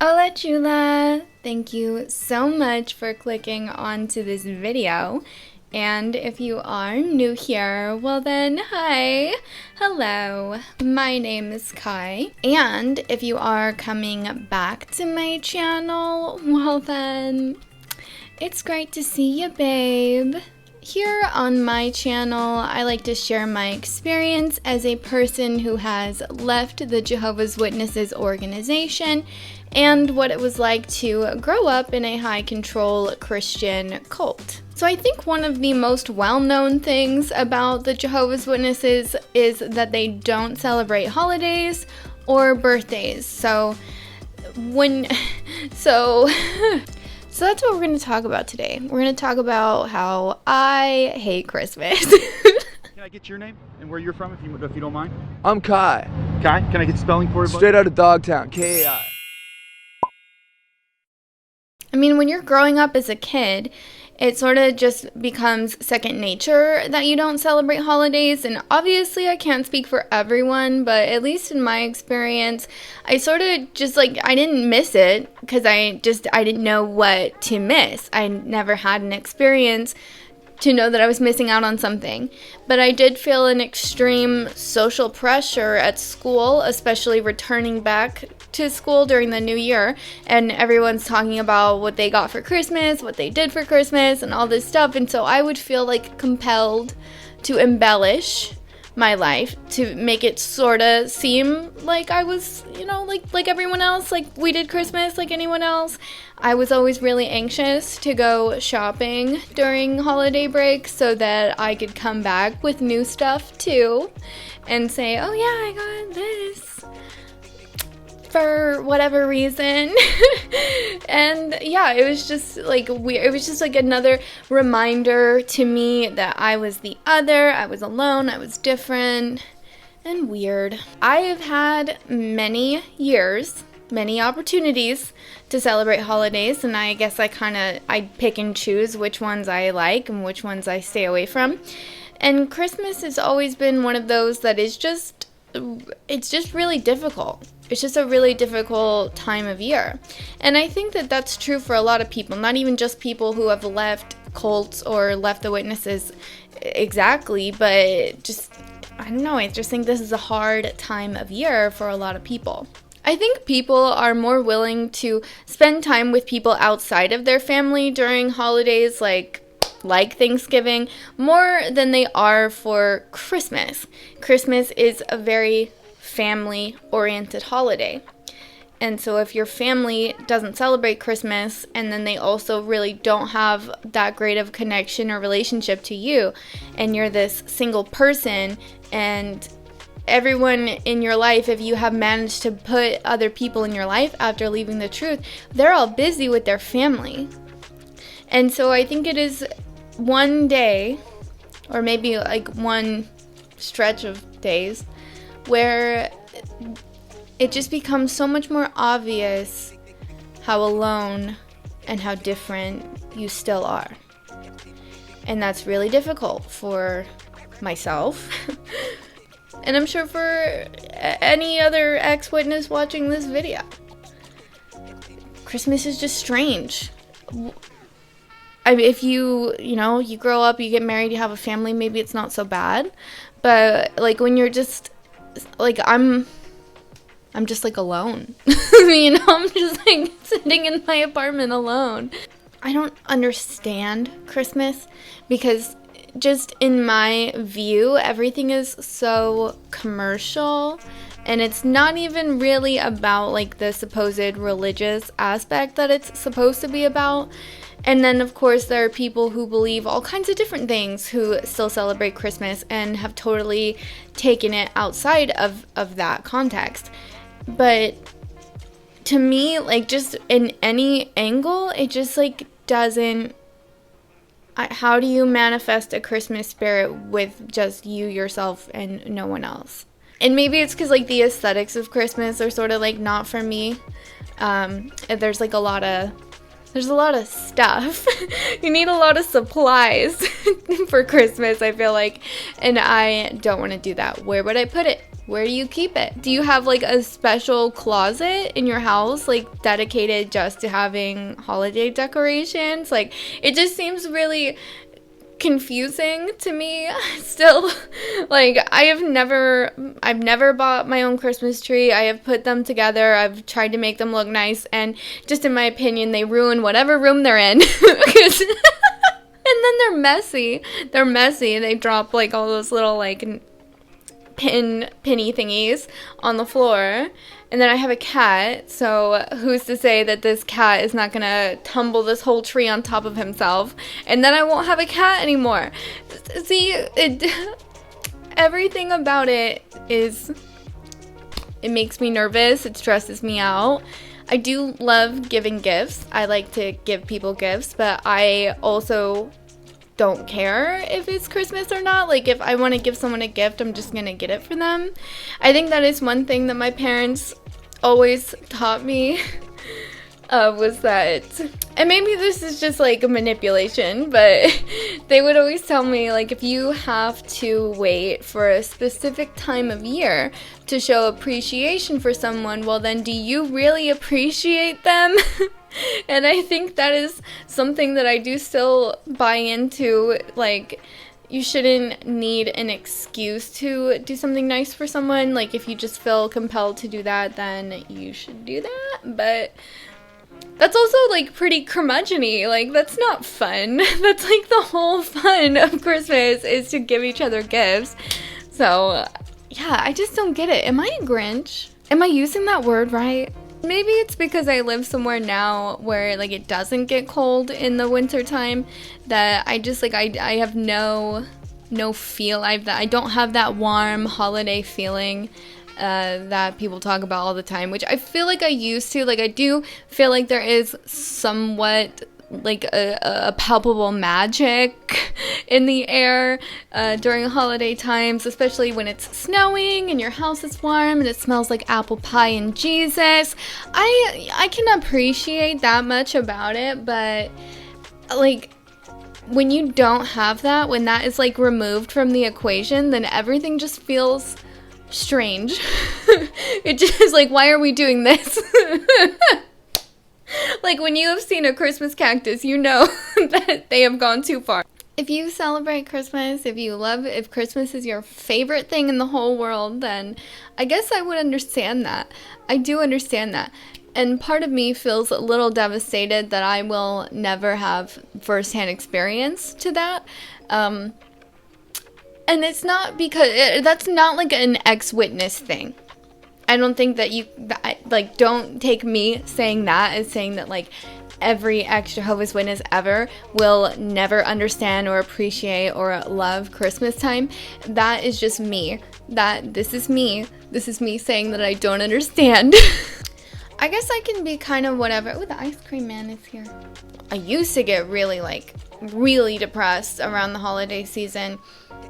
Hola Chula! Thank you so much for clicking onto this video. And if you are new here, well then, hi! Hello, my name is Kai. And if you are coming back to my channel, well then, it's great to see you, babe. Here on my channel, I like to share my experience as a person who has left the Jehovah's Witnesses organization and what it was like to grow up in a high-control Christian cult. So I think one of the most well-known things about the Jehovah's Witnesses is that they don't celebrate holidays or birthdays. So So that's what we're going to talk about today. We're going to talk about how I hate Christmas. Can I get your name and where you're from if you don't mind? I'm Kai. Kai, can I get spelling for you? Straight out of Dogtown, K-A-I. I mean, when you're growing up as a kid, it sort of just becomes second nature that you don't celebrate holidays. And obviously I can't speak for everyone, but at least in my experience, I sort of just I didn't miss it because I didn't know what to miss. I never had an experience to know that I was missing out on something. But I did feel an extreme social pressure at school, especially returning back to school during the new year, and everyone's talking about what they got for Christmas, what they did for Christmas, and all this stuff. And so I would feel compelled to embellish my life to make it sort of seem like I was, like everyone else, like we did Christmas like anyone else. I was always really anxious to go shopping during holiday break so that I could come back with new stuff too and say, oh yeah, I got this for whatever reason. And yeah, it was just weird. It was just another reminder to me that I was the other, I was alone, I was different and weird. I have had many years, many opportunities to celebrate holidays, and I guess I pick and choose which ones I like and which ones I stay away from. And Christmas has always been one of those that is just really difficult. It's just a really difficult time of year. And I think that that's true for a lot of people, not even just people who have left cults or left the witnesses exactly, but just, I don't know, I just think this is a hard time of year for a lot of people. I think people are more willing to spend time with people outside of their family during holidays like Thanksgiving more than they are for Christmas. Christmas is a very family-oriented holiday. And so if your family doesn't celebrate Christmas and then they also really don't have that great of connection or relationship to you, and you're this single person, and everyone in your life, if you have managed to put other people in your life after leaving the truth, they're all busy with their family. And so I think it is one day, or maybe one stretch of days, where it just becomes so much more obvious how alone and how different you still are. And that's really difficult for myself. And I'm sure for any other ex-witness watching this video. Christmas is just strange. I mean, if you grow up, you get married, you have a family, maybe it's not so bad. But when you're just I'm just alone. I'm just sitting in my apartment alone. I don't understand Christmas because just in my view, everything is so commercial, and it's not even really about the supposed religious aspect that it's supposed to be about. And then, of course, there are people who believe all kinds of different things who still celebrate Christmas and have totally taken it outside of that context. But to me, just in any angle, it just doesn't. How do you manifest a Christmas spirit with just you, yourself, and no one else? And maybe it's because the aesthetics of Christmas are sort of not for me. There's a lot of stuff. You need a lot of supplies for Christmas, I feel like. And I don't want to do that. Where would I put it? where do you keep it? Do you have like a special closet in your house like dedicated just to having holiday decorations? Like, it just seems really confusing to me still. Like, I've never bought my own Christmas tree. I have put them together. I've tried to make them look nice, and just in my opinion, they ruin whatever room they're in. 'Cause and then they're messy. They drop like all those little like pinny thingies on the floor. And then I have a cat, so who's to say that this cat is not gonna tumble this whole tree on top of himself, and then I won't have a cat anymore. See, everything about it makes me nervous. It stresses me out. I do love giving gifts. I like to give people gifts, but I also don't care if it's Christmas or not. Like, if I want to give someone a gift, I'm just gonna get it for them. I think that is one thing that my parents always taught me, was that, and maybe this is just like a manipulation, but they would always tell me, like, if you have to wait for a specific time of year to show appreciation for someone, well then, do you really appreciate them? And I think that is something that I do still buy into. Like, you shouldn't need an excuse to do something nice for someone. Like, if you just feel compelled to do that, then you should do that. But that's also like pretty curmudgeon-y. Like, that's not fun. That's like the whole fun of Christmas is to give each other gifts. So yeah, I just don't get it. Am I a Grinch? Am I using that word right? Maybe it's because I live somewhere now where like it doesn't get cold in the winter time, that I just like I have no feel. I don't have that warm holiday feeling that people talk about all the time, which I feel like I used to. Like, I do feel like there is somewhat like a palpable magic in the air during holiday times, especially when it's snowing and your house is warm and it smells like apple pie and Jesus. I can appreciate that much about it, but like, when you don't have that, when that is like removed from the equation, then everything just feels strange. It just is like, why are we doing this? Like, when you have seen a Christmas cactus, you know that they have gone too far. If you celebrate Christmas, if Christmas is your favorite thing in the whole world, then I guess I would understand that. I do understand that. And part of me feels a little devastated that I will never have firsthand experience to that. And it's not because, that's not like an ex-witness thing. I don't think that like, don't take me saying that as saying that like every ex-Jehovah's Witness ever will never understand or appreciate or love Christmas time. That is just me. This is me saying that I don't understand. I guess I can be kind of whatever. Oh, the ice cream man is here. I used to get really depressed around the holiday season,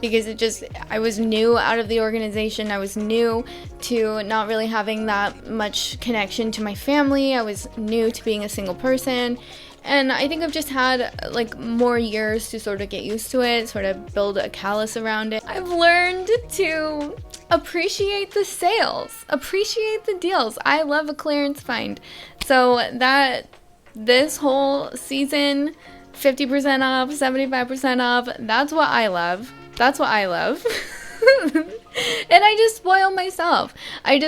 because I was new out of the organization. I was new to not really having that much connection to my family. I was new to being a single person. And I think I've just had like more years to sort of get used to it, sort of build a callus around it. I've learned to appreciate the sales, appreciate the deals. I love a clearance find. So that this whole season, 50% off, 75% off, that's what I love. That's what I love. And I just spoil myself. I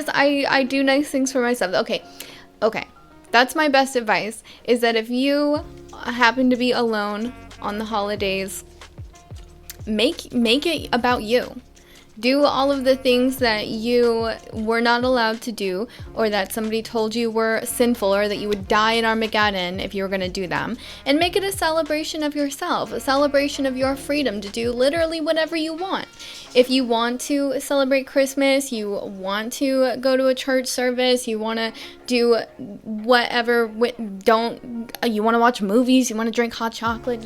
do nice things for myself. Okay. That's my best advice, is that if you happen to be alone on the holidays, make it about you. Do all of the things that you were not allowed to do, or that somebody told you were sinful, or that you would die in Armageddon if you were going to do them. And make it a celebration of yourself, a celebration of your freedom to do literally whatever you want. If you want to celebrate Christmas, you want to go to a church service, you want to do whatever, you want to watch movies, you want to drink hot chocolate,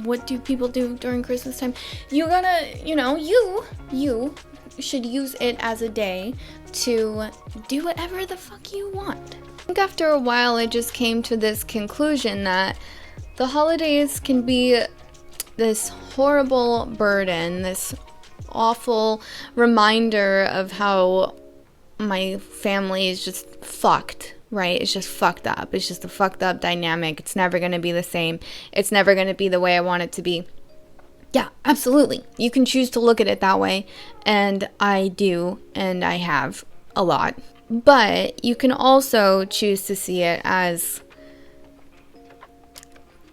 what do people do during Christmas time? You gotta, you should use it as a day to do whatever the fuck you want. I think after a while I just came to this conclusion that the holidays can be this horrible burden, this awful reminder of how my family is just fucked, right? It's just fucked up. It's just a fucked up dynamic. It's never going to be the same. It's never going to be the way I want it to be. Yeah, absolutely. You can choose to look at it that way, and I do, and I have a lot. But you can also choose to see it as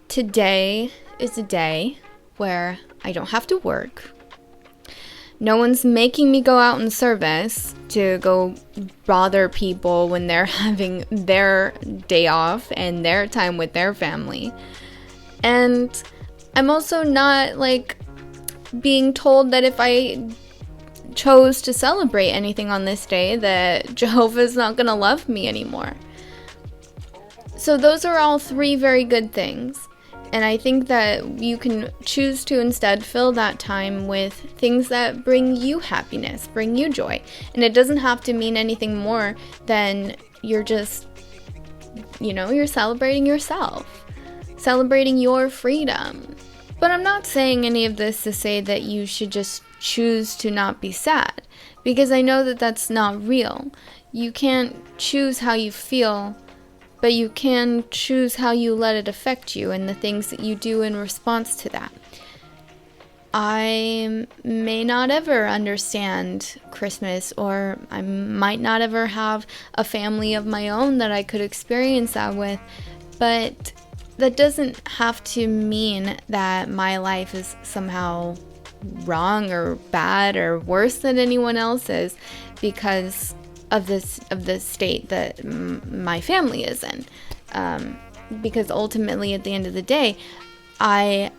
today is a day where I don't have to work. No one's making me go out in service to go bother people when they're having their day off and their time with their family. And I'm also not like being told that if I chose to celebrate anything on this day that Jehovah's not gonna love me anymore. So those are all three very good things. And I think that you can choose to instead fill that time with things that bring you happiness, bring you joy. And it doesn't have to mean anything more than you're just, you're celebrating yourself, celebrating your freedom. But I'm not saying any of this to say that you should just choose to not be sad, because I know that that's not real. You can't choose how you feel, but you can choose how you let it affect you and the things that you do in response to that. I may not ever understand Christmas, or I might not ever have a family of my own that I could experience that with, but that doesn't have to mean that my life is somehow wrong or bad or worse than anyone else's because of this state that my family is in, because ultimately at the end of the day I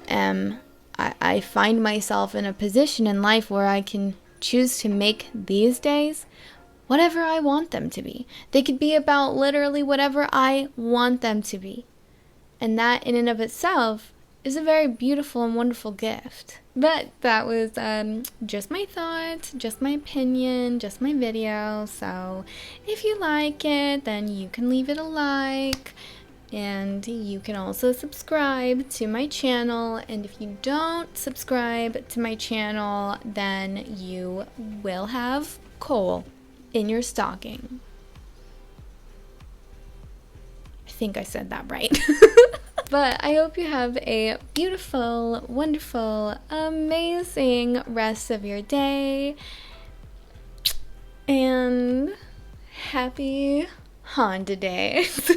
find myself in a position in life where I can choose to make these days whatever I want them to be. They could be about literally whatever I want them to be, and that in and of itself is a very beautiful and wonderful gift. But that was just my thoughts, just my opinion, just my video. So if you like it, then you can leave it a like. And you can also subscribe to my channel. And if you don't subscribe to my channel, then you will have coal in your stocking. I think I said that right. But I hope you have a beautiful, wonderful, amazing rest of your day. And happy Honda Days.